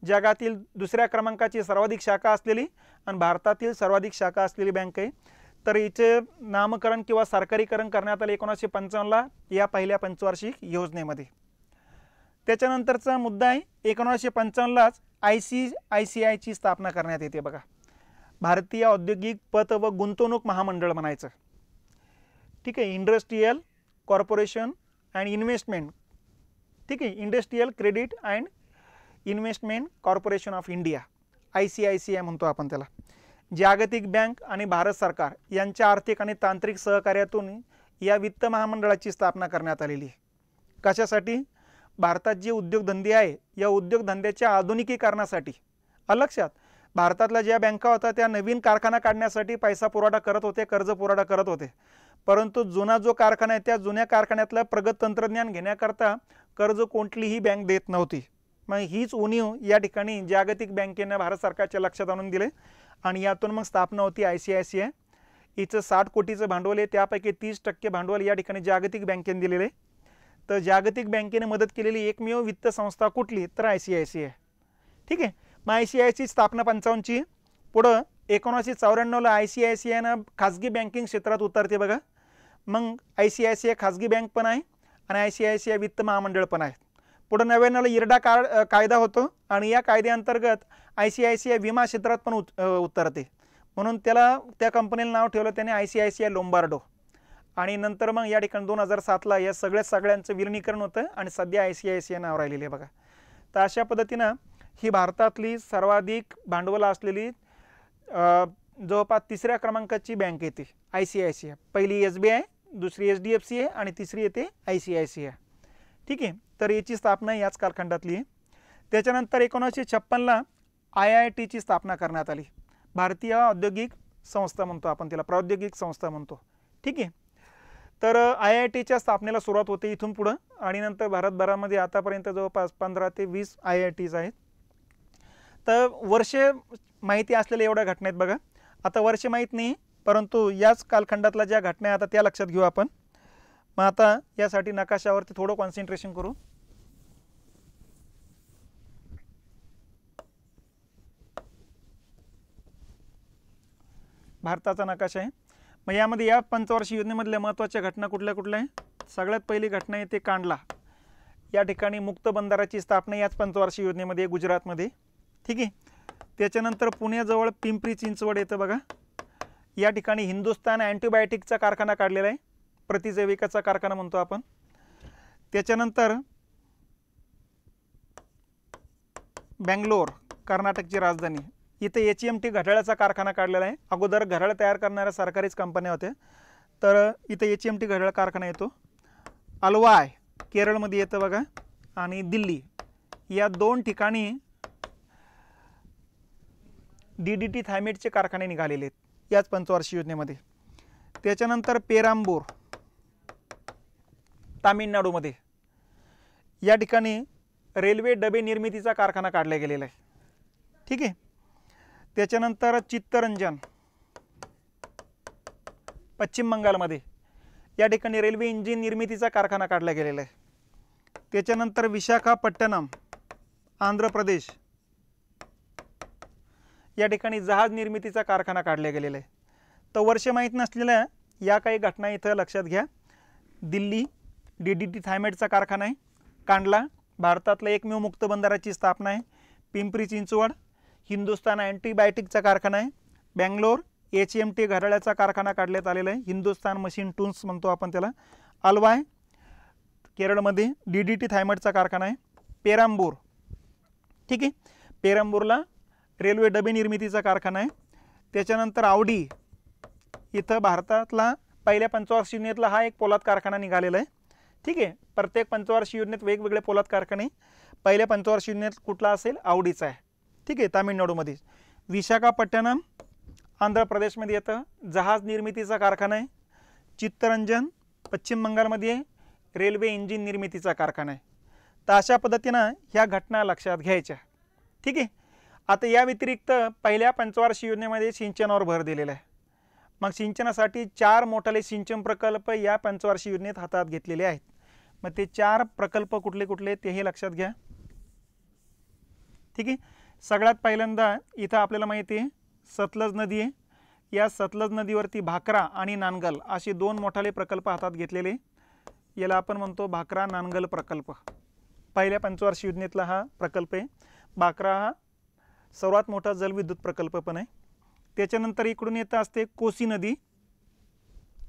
जगातील दुसऱ्या क्रमांकाची सर्वाधिक शाखा असलेली आणि भारतातील सर्वाधिक शाखा असलेली बँक आहे। तर हिचे नामकरण किंवा सरकारीकरण करण्यात आले 1955ला या पहिल्या पंचवार्षिक योजनेमध्ये। त्याच्यानंतरचा मुद्दा आहे 1955लाच ICICIची स्थापना करण्यात येते बघा, भारतीय औद्योगिक पत व गुंतवणूक महामंडळ म्हणायचं, ठीक आहे, इंडस्ट्रियल कॉर्पोरेशन अँड इन्व्हेस्टमेंट, ठीक आहे, industrial credit and investment corporation of India, ICICI म्हणतो आपण त्याला। जागतिक बँक आणि भारत सरकार यांच्या आर्थिक आणि तांत्रिक सहकार्यातून या वित्त महामंडळाची स्थापना करण्यात आलेली आहे। कशासाठी? भारतात जे उद्योगधंदे आहे या उद्योगधंद्याच्या आधुनिकीकरणासाठी। लक्षात, भारतातल्या ज्या बँका होत्या त्या नवीन कारखाना काढण्यासाठी पैसा पुरवठा करत होते, कर्ज पुरवठा करत होते, परंतु जुना जो कारखाना आहे त्या जुन्या कारखान्यातलं प्रगत तंत्रज्ञान घेण्याकरता कर्ज कोणतीही बँक देत नव्हती। मग हीच उणीव या ठिकाणी जागतिक बँकेने भारत सरकारच्या लक्षात आणून दिले आणि यातून मग स्थापना होती ICICI। हिचं 60 कोटीचं भांडवल आहे, त्यापैकी 30% भांडवल या ठिकाणी जागतिक बँकेने दिलेले। तर जागतिक बँकेने मदत केलेली एकमेव वित्त संस्था कुठली? तर ICICI, ठीक आहे। मग ICICI स्थापना 55ची। पुढं 1994ला ICICIनं खाजगी बँकिंग क्षेत्रात उतरते बघा। मग ICICI खाजगी बँक पण आहे आणि ICICI वित्त महामंडळ पण आहे। पुढे 99ला इरडा कायदा होतो आणि या कायद्याअंतर्गत ICICI विमा क्षेत्रात पण उतरते, म्हणून त्याला त्या कंपनीला नाव ठेवलं त्याने ICICI लोम्बार्डो। आणि नंतर मग या ठिकाणी 2007ला या सगळ्यांचं विलीनीकरण होतं आणि सध्या ICICI नाव राहिलेले आहे बघा। तर अशा पद्धतीनं ही भारतातली सर्वाधिक भांडवल असलेली जवळपास 3ऱ्या क्रमांकाची बँक येते ICICI। पहिली SBI, दुसरी HDFC आहे आणि तिसरी येते ICICI, ठीक आहे। तर याची स्थापना याच कालखंडातली आहे। त्याच्यानंतर 1956ला IITची स्थापना करण्यात आली, भारतीय औद्योगिक संस्था म्हणतो आपण त्याला, प्रौद्योगिक संस्था म्हणतो, ठीक आहे। तर IITच्या स्थापनेला सुरुवात होते इथून पुढं आणि नंतर भारतभरामध्ये आतापर्यंत जवळपास 15 ते 20 IITs आहेत। तर वर्षे माहिती असलेल्या एवढ्या घटना आहेत बघा। आता वर्षे माहीत नाही, परंतु याच कालखंडातल्या ज्या घटना आहेत आता त्या लक्षात घेऊ आपण। मग आता यासाठी नकाशावरती थोडं कॉन्सन्ट्रेशन करू। भारताचा नकाशा आहे। मग यामध्ये या पंचवार्षिक योजनेमधल्या महत्त्वाच्या घटना कुठल्या कुठल्या आहे? सगळ्यात पहिली घटना येते कांडला, या ठिकाणी मुक्त बंदराची स्थापना याच पंचवार्षिक योजनेमध्ये गुजरातमध्ये, ठीक आहे। त्याच्यानंतर पुण्याजवळ पिंपरी चिंचवड येतं बघा, या ठिकाणी हिंदुस्तान अँटीबायोटिकचा कारखाना काढलेला आहे, प्रतिजैविकाचा कारखाना म्हणतो आपण। त्याच्यानंतर बेंगलोर, कर्नाटकची राजधानी, इथे HMT घड्याळाचा कारखाना काढलेला आहे। अगोदर घड्याळ तयार करणाऱ्या सरकारीच कंपन्या होत्या, तर इथे HMT घड्याळ कारखाना येतो। अलवाय केरळमध्ये येतं बघा आणि दिल्ली या 2 ठिकाणी DDT थायमेटचे कारखाने निघालेले आहेत याच पंचवार्षिक योजनेमध्ये। त्याच्यानंतर पेरांबूर तामिळनाडूमध्ये या ठिकाणी रेल्वे डबे निर्मितीचा कारखाना काढला गेलेला आहे, ठीक आहे। त्याच्यानंतर चित्तरंजन पश्चिम बंगालमध्ये या ठिकाणी रेल्वे इंजिन निर्मितीचा कारखाना काढला गेलेला आहे। त्याच्यानंतर विशाखापट्टणम आंध्र प्रदेश या ठिकाणी जहाज निर्मितीचा कारखाना काढला गेलेला आहे। तर वर्ष माहीत नसलेल्या या काही घटना इथं लक्षात घ्या। दिल्ली DDT थायमेटचा कारखाना आहे, कांडला भारतातला एकमेव मुक्त बंदराची स्थापना आहे, पिंपरी चिंचवड हिंदुस्तान अँटीबायोटिकचा कारखाना आहे, बेंगलोर HMT घड्याळाचा कारखाना काढण्यात आलेला आहे, हिंदुस्तान मशीन टूल्स म्हणतो आपण त्याला, अलवाय केरळमध्ये DDT थायमेटचा कारखाना आहे, पेरांबूर, ठीक आहे, पेरांबूरला रेल्वे डबे निर्मितीचा कारखाना आहे। त्याच्यानंतर आवडी इथं भारतातला पहिल्या पंचवार्षिक योजनेतला हा एक पोलाद कारखाना निघालेला आहे, ठीक आहे। प्रत्येक पंचवार्षिक योजनेत वेगवेगळे पोलाद कारखाने, पहिल्या पंचवार्षिक योजनेत कुठला असेल? आवडीचा आहे, ठीक आहे, तामिळनाडूमध्ये। विशाखापट्टणम आंध्र प्रदेशमध्ये येतं, जहाज निर्मितीचा कारखाना आहे। चित्तरंजन पश्चिम बंगालमध्ये रेल्वे इंजिन निर्मितीचा कारखाना आहे। तर अशा पद्धतीनं ह्या घटना लक्षात घ्यायच्या, ठीक आहे। आता या व्यतिरिक्त पहिल्या पंचवार्षिक योजनेमध्ये सिंचनावर भर दिलेला आहे। मग सिंचनासाठी 4 मोठाले सिंचन प्रकल्प या पंचवार्षिक योजनेत हातात घेतलेले आहेत। मग ते 4 प्रकल्प कुठले कुठले तेही लक्षात घ्या, ठीक आहे। सगळ्यात पहिल्यांदा इथं आपल्याला माहिती आहे सतलज नदी आहे, या सतलज नदीवरती भाकरा आणि नानगल असे दोन मोठाले प्रकल्प हातात घेतलेले, याला आपण म्हणतो भाकरा नानगल प्रकल्प। पहिल्या पंचवार्षिक योजनेतला हा प्रकल्प आहे। भाकरा हा सर्वात मोठा जलविद्युत प्रकल्प पण आहे। त्याच्यानंतर इकडून येत असते कोसी नदी,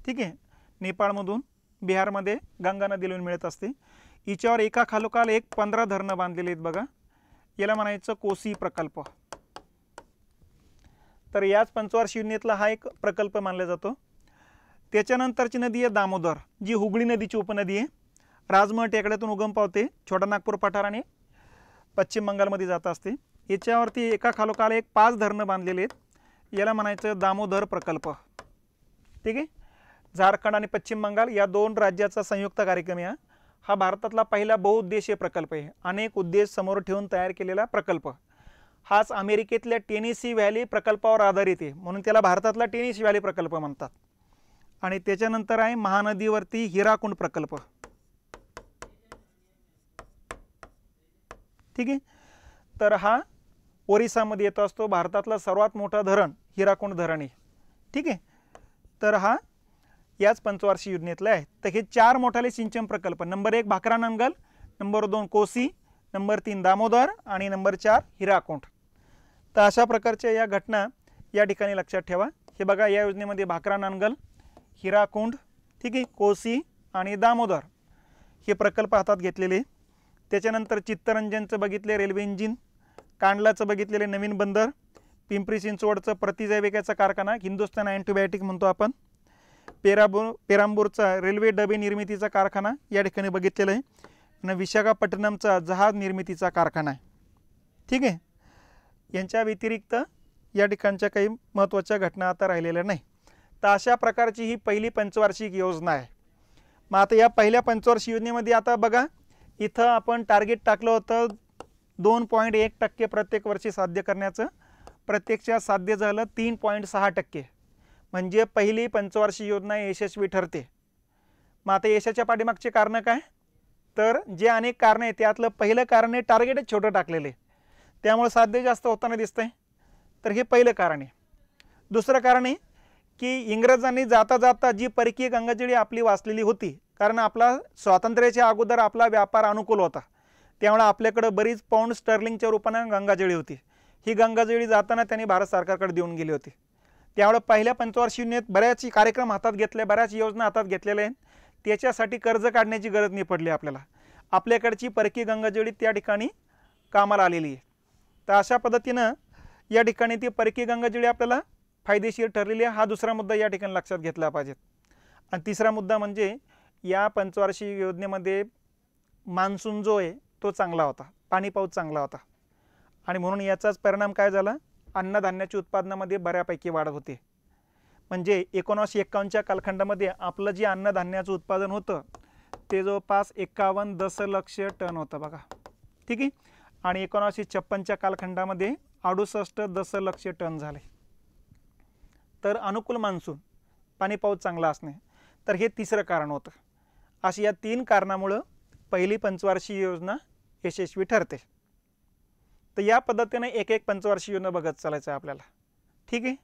ठीक आहे, नेपाळमधून बिहारमध्ये गंगा नदीला मिळत असते। हिच्यावर एका खालोखाल एक 15 धरणं बांधलेली आहेत बघा, याला म्हणायचं कोसी प्रकल्प। तर याच पंचवार्षिक योजनेतला हा एक प्रकल्प मानला जातो। त्याच्यानंतरची नदी आहे दामोदर, जी हुगळी नदीची उपनदी आहे। राजमहल टेकड्यातून उगम पावते, छोटा नागपूर पठार आणि पश्चिम बंगालमध्ये जात असते। याच्यावरती एका खालोखाल एक 5 धरणं बांधलेले आहेत, याला म्हणायचं दामोदर प्रकल्प, ठीक आहे। झारखंड आणि पश्चिम बंगाल या दोन राज्याचा संयुक्त कार्यक्रम आहे। हा भारतातला पहिला बहुउद्देशीय प्रकल्प आहे, अनेक उद्देश समोर ठेवून तयार केलेला प्रकल्प। हाच अमेरिकेतल्या टेनेसी व्हॅली प्रकल्पावर आधारित आहे, म्हणून त्याला भारतातला टेनेसी व्हॅली प्रकल्प म्हणतात। आणि त्याच्यानंतर आहे महानदीवरती हिराकुंड प्रकल्प, ठीक आहे। तर हा ओरिसामध्ये येतो असतो, भारतातला सर्वात मोठा धरण हिराकुंड धरण आहे, ठीक आहे। तर हा याच पंचवार्षिक योजनेतला आहे। तर हे 4 मोठाले सिंचन प्रकल्प, number 1 Bhakra Nangal, number 2 Kosi, number 3 Damodar आणि नंबर 4 हिराकुंड। तर अशा प्रकारच्या या घटना या ठिकाणी लक्षात ठेवा। हे बघा, या योजनेमध्ये भाकरा नानगल, हिराकुंड, ठीक आहे, कोसी आणि दामोदर हे प्रकल्प हातात घेतलेले। त्याच्यानंतर चित्तरंजनचं बघितले रेल्वे इंजिन, कांडलाचं बघितलेले नवीन बंदर, पिंपरी चिंचवडचं प्रतिजैविकाचा कारखाना, हिंदुस्थान अँटीबायोटिक म्हणतो आपण, पेरांबूरचा रेल्वे डबे निर्मितीचा कारखाना या ठिकाणी बघितलेला आहे, आणि विशाखापट्टणमचा जहाज निर्मितीचा कारखाना आहे, ठीक आहे। यांच्या व्यतिरिक्त या ठिकाणच्या काही महत्त्वाच्या घटना आता राहिलेल्या नाही। तर अशा प्रकारची ही पहिली पंचवार्षिक योजना आहे। मग आता या पहिल्या पंचवार्षिक योजनेमध्ये आता बघा, इथं आपण टार्गेट टाकलं होतं 2.1% प्रत्येक वर्षी साध्य करण्याचं, प्रत्यक्षात साध्य झालं 3.6%, म्हणजे पहिली पंचवार्षिक योजना यशस्वी ठरते। मग आता यशाच्या पाठीमागचे कारण काय, तर जे अनेक कारण आहेत त्यातलं पहिलं कारण आहे टार्गेटच छोटं टाकलेले, त्यामुळे साध्य जास्त होताना दिसतंय, तर हे पहिलं कारण आहे। दुसरं कारण आहे की इंग्रजांनी जाता जाता जी परकीय गंगाजळी आपली वाचलेली होती, कारण आपला स्वातंत्र्याच्या अगोदर आपला व्यापार अनुकूल होता, त्यामुळे आपल्याकडे बरीच पाऊंड स्टर्लिंगच्या रूपाने गंगाजळी होती। ही गंगाजळी जाताना त्यांनी भारत सरकारकडे देऊन गेली होती। त्यामुळे पहिल्या पंचवार्षिक योजनेत बऱ्याच कार्यक्रम हातात घेतले, बऱ्याच योजना हातात घेतलेल्या आहेत, त्याच्यासाठी कर्ज काढण्याची गरज नाही पडली आपल्याला, आपल्याकडची परकीय गंगाजळी त्या ठिकाणी कामाला आलेली आहे। तर अशा पद्धतीनं या ठिकाणी ती परकीय गंगाजळी आपल्याला फायदेशीर ठरलेली आहे। हा दुसरा मुद्दा या ठिकाणी लक्षात घेतला पाहिजे। आणि तिसरा मुद्दा म्हणजे या पंचवार्षिक योजनेमध्ये मान्सून जो आहे तो चांगला होता, पाणी पाऊस चांगला होता, आणि म्हणून याचाच परिणाम काय झाला, अन्नधान्याच्या उत्पादनामध्ये बऱ्यापैकी वाढ होते। म्हणजे 1951च्या कालखंडामध्ये आपलं जे अन्नधान्याचं उत्पादन होतं ते जवळपास 51 दशलक्ष टन होतं बघा, ठीक आहे। आणि 1956च्या कालखंडामध्ये 68 दशलक्ष टन झाले। तर अनुकूल मान्सून, पाणी पाऊस चांगला असणे, तर हे तिसरं कारण होतं। अशी या 3 कारणामुळे पहिली पंचवार्षिक योजना यशस्वी ठरते। तर या पद्धतीने एक एक पंचवार्षिक योजना बघत चालायचं आहे आपल्याला, ठीक आहे।